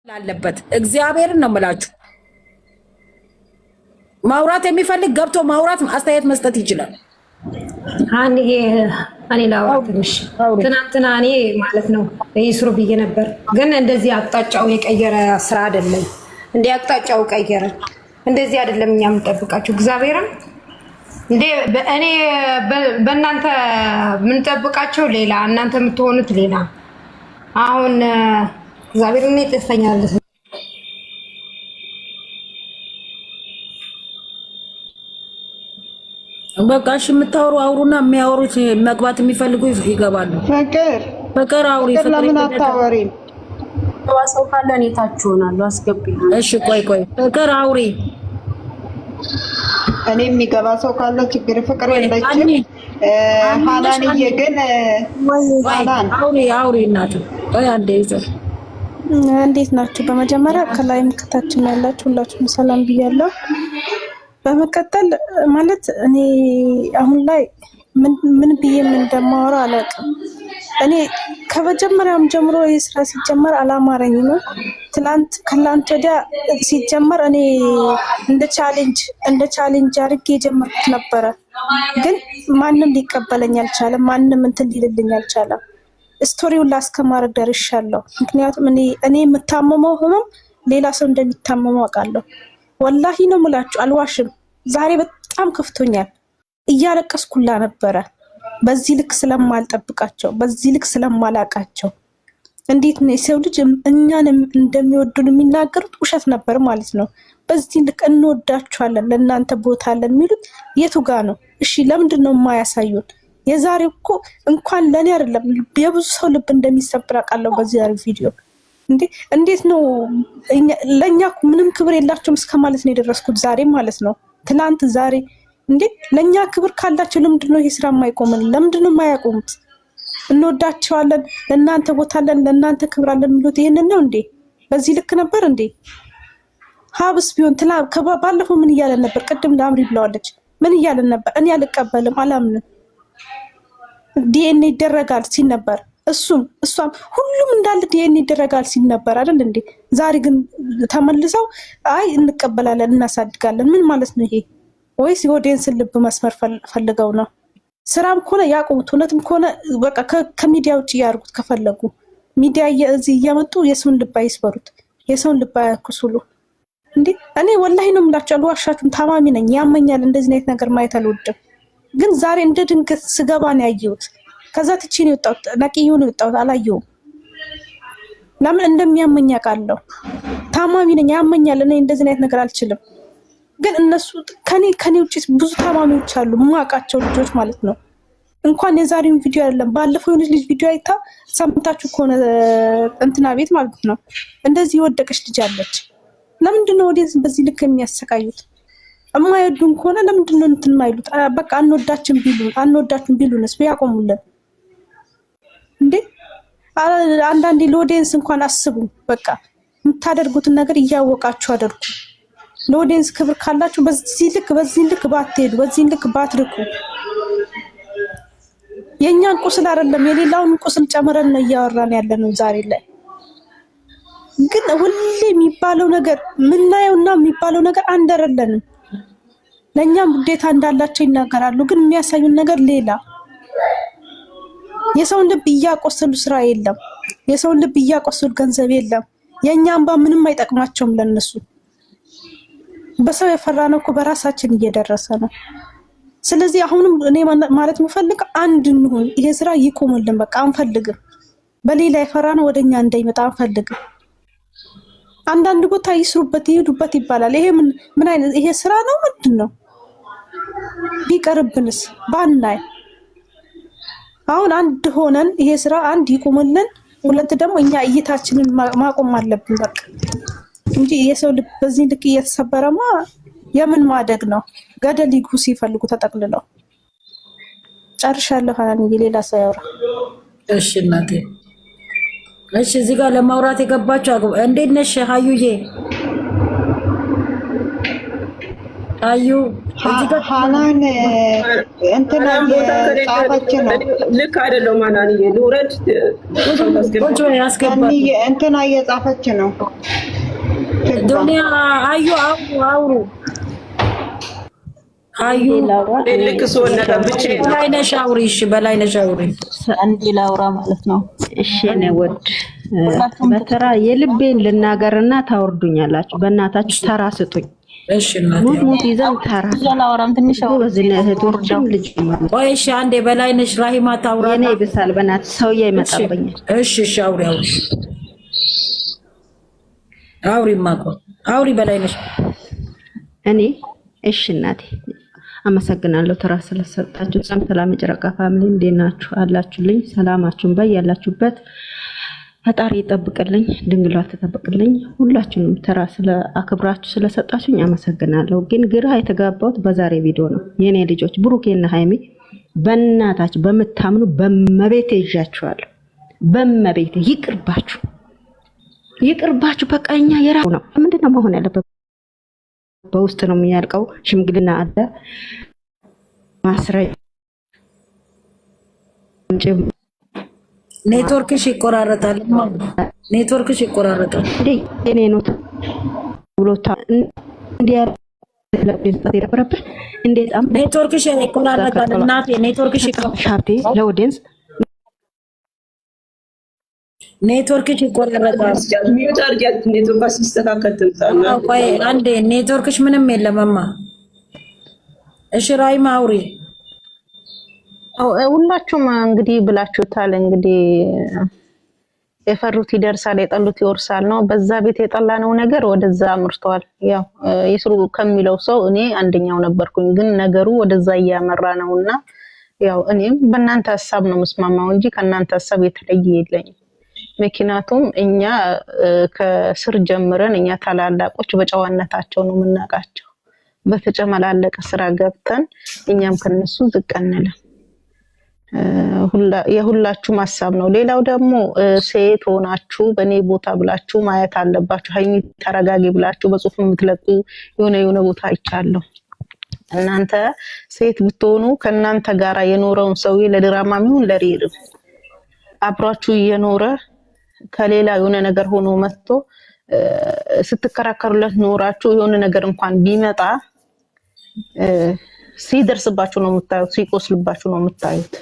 ላለበት እግዚአብሔርን ነው የምላችሁ። ማውራት የሚፈልግ ገብቶ ማውራት አስተያየት መስጠት ይችላል። እኔ ላውራ ትንሽ። ትናንትና እኔ ማለት ነው ይስሩ ብዬ ነበር፣ ግን እንደዚህ አቅጣጫው የቀየረ ስራ አይደለም። እንደ አቅጣጫው ቀየረ እንደዚህ አይደለም። እኛ የምንጠብቃችሁ እግዚአብሔርን እንደ እኔ በእናንተ የምንጠብቃቸው ሌላ፣ እናንተ የምትሆኑት ሌላ። አሁን እግዚአብሔርን ይጥፈኛል። በቃ እሺ የምታወሩ አውሩና የሚያወሩት መግባት የሚፈልጉ ይገባሉ። ፍቅር አውሪ። ለምን አታወሪም? ሰው ካለ እኔ ታች ሆናለሁ። አስገቢኝ። እሺ ቆይ ፍቅር አውሪ። እኔ የሚገባ ሰው ካለ ችግር ፍቅር የለችም። ሃናንዬ ግን ሃናን አውሪ እናት ቆይ አንዴ ይዘር እንዴት ናችሁ? በመጀመሪያ ከላይም ከታችም ያላችሁ ሁላችሁም ሰላም ብያለሁ። በመቀጠል ማለት እኔ አሁን ላይ ምን ብዬ ምን እንደማወራ አላውቅም። እኔ ከመጀመሪያም ጀምሮ ይህ ስራ ሲጀመር አላማረኝ ነው። ከላንት ወዲያ ሲጀመር እኔ እንደ ቻሌንጅ አድርጌ የጀመርኩት ነበረ፣ ግን ማንም ሊቀበለኝ አልቻለም። ማንም እንትን ሊልልኝ አልቻለም። ስቶሪውን ላስከማረግ ደርሻለሁ። ምክንያቱም እኔ የምታመመው ህመም ሌላ ሰው እንደሚታመመው አውቃለሁ። ወላሂ ነው የምላችሁ፣ አልዋሽም። ዛሬ በጣም ከፍቶኛል፣ እያለቀስኩላ ነበረ። በዚህ ልክ ስለማልጠብቃቸው፣ በዚህ ልክ ስለማላቃቸው። እንዴት ነው የሰው ልጅ እኛን እንደሚወዱን የሚናገሩት? ውሸት ነበር ማለት ነው። በዚህ ልክ እንወዳችኋለን፣ ለእናንተ ቦታ አለን የሚሉት የቱ ጋ ነው? እሺ ለምንድን ነው የማያሳዩን? የዛሬው እኮ እንኳን ለእኔ አይደለም የብዙ ሰው ልብ እንደሚሰብር አውቃለሁ በዚህ ዛሬ ቪዲዮ። እንዴት ነው ለኛ ምንም ክብር የላቸውም እስከ ማለት ነው የደረስኩት ዛሬ ማለት ነው። ትናንት ዛሬ ለኛ ክብር ካላቸው ለምንድን ነው ይሄ ስራ የማይቆምን? ለምንድን ነው የማያቆሙት? እንወዳቸዋለን፣ ለእናንተ ቦታ አለን፣ ለእናንተ ክብር አለን የሚሉት ይሄንን ነው እንዴ? በዚህ ልክ ነበር እንዴ? ሀብስ ቢሆን ባለፈው ምን እያለን ነበር? ቅድም ለአምሪ ብለዋለች። ምን እያለን ነበር? እኔ አልቀበልም፣ አላምንም፣ ዲኤንኤ ይደረጋል ሲል ነበር። እሷም ሁሉም እንዳለ ዲኤንኤ ይደረጋል ሲል ነበር አይደል እንዴ? ዛሬ ግን ተመልሰው አይ እንቀበላለን፣ እናሳድጋለን። ምን ማለት ነው ይሄ? ወይስ የኦዲየንስን ልብ መስመር ፈልገው ነው? ስራም ከሆነ ያቆሙት፣ እውነትም ከሆነ በቃ ከሚዲያ ውጭ ያርጉት። ከፈለጉ ሚዲያ እዚህ እያመጡ የሰውን ልብ አይስበሩት፣ የሰውን ልብ አያክሱሉ እንዴ። እኔ ወላሂ ነው የምላችሁ፣ አልዋሻችሁም። ታማሚ ነኝ፣ ያመኛል። እንደዚህ አይነት ነገር ማየት አልወድም። ግን ዛሬ እንደ ድንገት ስገባ ነው ያየሁት። ከዛ ትቼ ነው የወጣሁት፣ ነቅዬው ነው የወጣሁት። አላየሁም። ለምን እንደሚያመኝ አውቃለሁ። ታማሚ ነኝ፣ ያመኛል። እኔ እንደዚህ አይነት ነገር አልችልም። ግን እነሱ ከኔ ውጭ ብዙ ታማሚዎች አሉ፣ የማውቃቸው ልጆች ማለት ነው። እንኳን የዛሬውን ቪዲዮ አይደለም ባለፈው የሆነች ልጅ ቪዲዮ አይታ ሰምታችሁ ከሆነ እንትና ቤት ማለት ነው እንደዚህ የወደቀች ልጅ አለች። ለምንድን ነው ወዲህ በዚህ ልክ የሚያሰቃዩት? የማይወዱን ከሆነ ለምንድን ነው እንትን የማይሉት? በቃ አንወዳችሁም ቢሉንስ ቢያቆሙልን እንዴ? አንዳንዴ ለኦዲየንስ እንኳን አስቡ። በቃ የምታደርጉትን ነገር እያወቃችሁ አድርጉ። ለኦዲየንስ ክብር ካላችሁ በዚህ ልክ ባትሄዱ፣ በዚህ ልክ ባትርቁ። የእኛን ቁስል አይደለም የሌላውን ቁስል ጨምረን ነው እያወራን ያለነው ዛሬ ላይ። ግን ሁሌ የሚባለው ነገር ምናየውና የሚባለው ነገር አንድ አይደለንም። ለእኛም ውዴታ እንዳላቸው ይናገራሉ፣ ግን የሚያሳዩን ነገር ሌላ። የሰውን ልብ እያቆሰሉ ስራ የለም፣ የሰውን ልብ እያቆሰሉ ገንዘብ የለም። የእኛ እንባ ምንም አይጠቅማቸውም ለነሱ። በሰው የፈራነው እኮ በራሳችን እየደረሰ ነው። ስለዚህ አሁንም እኔ ማለት የምፈልግ አንድ እንሁን። ይሄ ስራ ይቆምልን። በቃ አንፈልግም፣ በሌላ የፈራነው ወደኛ እንዳይመጣ አንፈልግም። አንዳንድ ቦታ ይስሩበት ይሄዱበት ይባላል። ይሄ ምን አይነት ይሄ ስራ ነው? ምንድን ነው? ቢቀርብንስ ባናይ? አሁን አንድ ሆነን ይሄ ስራ አንድ ይቆምልን። ሁለት ደግሞ እኛ እይታችንን ማቆም አለብን በቃ እንጂ የሰው ልብ በዚህ ልክ እየተሰበረማ የምን ማደግ ነው? ገደል ይግቡ ሲፈልጉ ተጠቅልለው። ጨርሻለሁ። ሃናንዬ ሌላ ሰው ያወራ። እሺ እናቴ። እሺ እዚህ ጋር ለማውራት የገባችሁ እንዴት ነሽ ሀዩዬ? ሀዩ ሃናን እንትና የጻፈች ነው። ልክ አይደለም ሃናንዬ ልውረድ እንትና እየጻፈች ነው። ዱንያ አዩ አውሩ አዩ ልክ ሰው ነገር ብቻ በላይነሽ አውሪ። እሺ በላይነሽ አውሪ እንዴ ላውራ ማለት ነው። እሺ ነው ወድ በተራ የልቤን ልናገርና ታወርዱኛላችሁ። በእናታችሁ ተራ ስጡኝ። እሺ እናቴ ሙት ይዘን ተራ ላውራም ትንሽ ወዝነ እህቶችም ልጅ ማለት ቆይ እሺ አንዴ በላይነሽ ራሂማ ታውራ። የኔ ይብሳል በእናት ሰውዬ ይመጣብኛል። እሺ እሺ አውሪ ማቆ አውሪ በላይነሽ። እኔ እሺ እናቴ አመሰግናለሁ ተራ ስለሰጣችሁ። ሰላም የጨረቃ ፋሚሊ እንዴት ናችሁ? አላችሁልኝ? ሰላማችሁን በያላችሁበት ፈጣሪ ይጠብቅልኝ፣ ድንግሏ ተጠብቅልኝ። ሁላችሁንም ተራ ስለ አክብራችሁ ስለሰጣችሁኝ አመሰግናለሁ። ግን ግራ የተጋባሁት በዛሬ ቪዲዮ ነው። የኔ ልጆች ብሩኬና ሃይሚ በእናታችሁ በምታምኑ በመቤቴ ይዣችኋለሁ። በመቤቴ ይቅርባችሁ። በቃ እኛ የራሱ ነው። ምንድነው መሆን ያለበት? በውስጥ ነው የሚያልቀው። ሽምግልና አለ ማስረጃ ኔትወርክሽ ይቆራረጣል። እኔ ነው ብሎታ እንዲያ ለብስጣት የነበረብህ እንዴት ኔትወርክሽ ይቆራረጣል። እናቴ ኔትወርክሽ ሻርቴ ለኦዲየንስ ኔትወርክሽ ይቆራረጣል። ሚዩት አድርጊያት ኔትወርክ ሲስተካከል ትምጣና። ቆይ አንዴ ኔትወርክሽ ምንም የለምማ። እሺ ራሂማ አውሪ። ሁላችሁም እንግዲህ ብላችሁታል። እንግዲህ የፈሩት ይደርሳል የጠሉት ይወርሳል ነው። በዛ ቤት የጠላነው ነገር ወደዛ አምርቷል። ያው ይስሩ ከሚለው ሰው እኔ አንደኛው ነበርኩኝ፣ ግን ነገሩ ወደዛ እያመራ ነውና ያው እኔም በእናንተ ሐሳብ ነው መስማማው እንጂ ከእናንተ ሐሳብ የተለየ የለኝም። ምክንያቱም እኛ ከስር ጀምረን እኛ ታላላቆች በጨዋነታቸው ነው የምናውቃቸው። በተጨመላለቀ ስራ ገብተን እኛም ከነሱ ዝቅ አንልም። የሁላችሁም ሐሳብ ነው። ሌላው ደግሞ ሴት ሆናችሁ በኔ ቦታ ብላችሁ ማየት አለባችሁ። ሃይሚ ተረጋጊ ብላችሁ በጽሁፍ የምትለቁ የሆነ ቦታ አይቻለሁ። እናንተ ሴት ብትሆኑ ከናንተ ጋራ የኖረውን ሰውዬ ለድራማም ይሁን ለሪር አብራችሁ እየኖረ ከሌላ የሆነ ነገር ሆኖ መጥቶ ስትከራከሩለት ኖራችሁ የሆነ ነገር እንኳን ቢመጣ ሲደርስባችሁ ነው የምታዩት፣ ሲቆስልባችሁ ነው የምታዩት።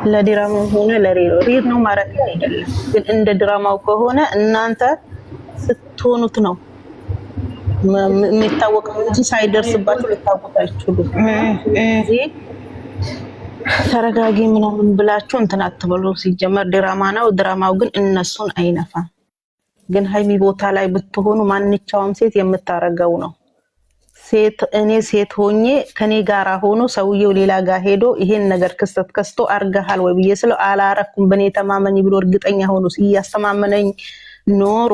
ለድራማው ሆነ ለሪር ነው ማለት አይደለም። ግን እንደ ድራማው ከሆነ እናንተ ስትሆኑት ነው የሚታወቀው እንጂ ሳይደርስባችሁ ልታውቁት አትችሉም። እዚህ ተረጋጊ ምናምን ብላችሁ እንትን አትበሉ። ሲጀመር ድራማ ነው። ድራማው ግን እነሱን አይነፋም። ግን ሃይሚ ቦታ ላይ ብትሆኑ ማንኛውም ሴት የምታረገው ነው። እኔ ሴት ሆኜ ከኔ ጋራ ሆኖ ሰውየው ሌላ ጋር ሄዶ ይሄን ነገር ክስተት ከስቶ አርጋሃል ወይ ብዬ ስለው አላረኩም በኔ ተማመኝ ብሎ እርግጠኛ ሆኖ ሲያስተማመነኝ ኖሮ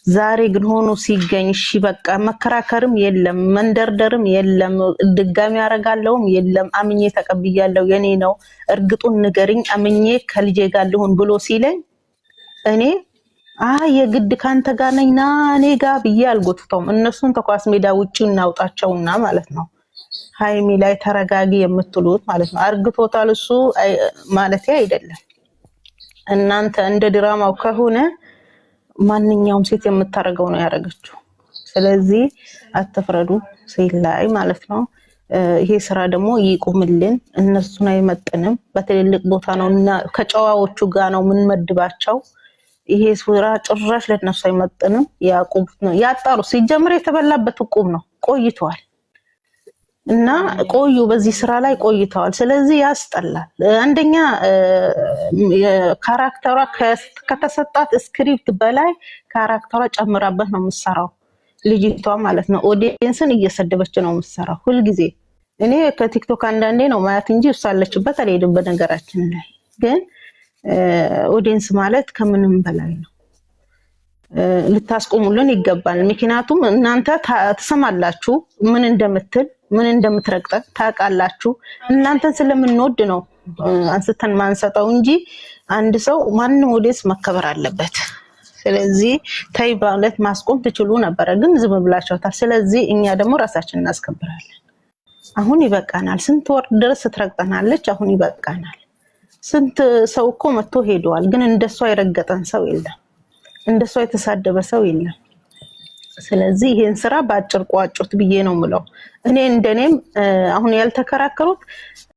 ዛሬ ግን ሆኖ ሲገኝ እሺ በቃ መከራከርም የለም መንደርደርም የለም ድጋሚ ያረጋለውም የለም አምኜ ተቀብያለሁ የኔ ነው እርግጡን ንገሪኝ አምኜ ከልጄ ጋር ልሁን ብሎ ሲለኝ እኔ የግድ ካንተ ጋር ነኝና እኔ ጋር ብዬ አልጎትተውም። እነሱን ተኳስ ሜዳ ውጪ እናውጣቸውና ማለት ነው። ሃይሚ ላይ ተረጋጊ የምትሉት ማለት ነው። አርግቶታል እሱ ማለት አይደለም። እናንተ እንደ ድራማው ከሆነ ማንኛውም ሴት የምታረገው ነው ያረጋችሁ። ስለዚህ አትፍረዱ ሴት ላይ ማለት ነው። ይሄ ስራ ደግሞ ይቆምልን። እነሱን አይመጥንም። በትልልቅ ቦታ ነውና ከጨዋዎቹ ጋር ነው ምን መድባቸው። ይሄ ስራ ጭራሽ ለነሱ አይመጥንም። ያቁብ ነው ያጣሩ። ሲጀምር የተበላበት ዕቁብ ነው ቆይቷል እና ቆዩ በዚህ ስራ ላይ ቆይተዋል። ስለዚህ ያስጠላል። አንደኛ ካራክተሯ ከተሰጣት ስክሪፕት በላይ ካራክተሯ ጨምራበት ነው የምትሰራው ልጅቷ ማለት ነው። ኦዲየንስን እየሰደበች ነው የምትሰራው ሁልጊዜ። እኔ ከቲክቶክ አንዳንዴ ነው ማያት እንጂ እሳለችበት አልሄድም። በነገራችን ላይ ግን ኦዲየንስ ማለት ከምንም በላይ ነው። ልታስቆሙልን ይገባል። ምክንያቱም እናንተ ተሰማላችሁ ምን እንደምትል ምን እንደምትረግጠ ታውቃላችሁ። እናንተን ስለምንወድ ነው አንስተን ማንሰጠው እንጂ አንድ ሰው ማንንም ኦዲየንስ መከበር አለበት። ስለዚህ ታይ ማለት ማስቆም ትችሉ ነበር፣ ግን ዝም ብላችኋታል። ስለዚህ እኛ ደግሞ ራሳችንን እናስከብራለን። አሁን ይበቃናል። ስንት ወር ድረስ ትረግጠናለች። አሁን ይበቃናል። ስንት ሰው እኮ መጥቶ ሄዷል፣ ግን እንደሷ የረገጠን ሰው የለም፣ እንደሷ የተሳደበ ሰው የለም። ስለዚህ ይሄን ስራ በአጭር ቋጩት ብዬ ነው ምለው። እኔ እንደኔም አሁን ያልተከራከሩት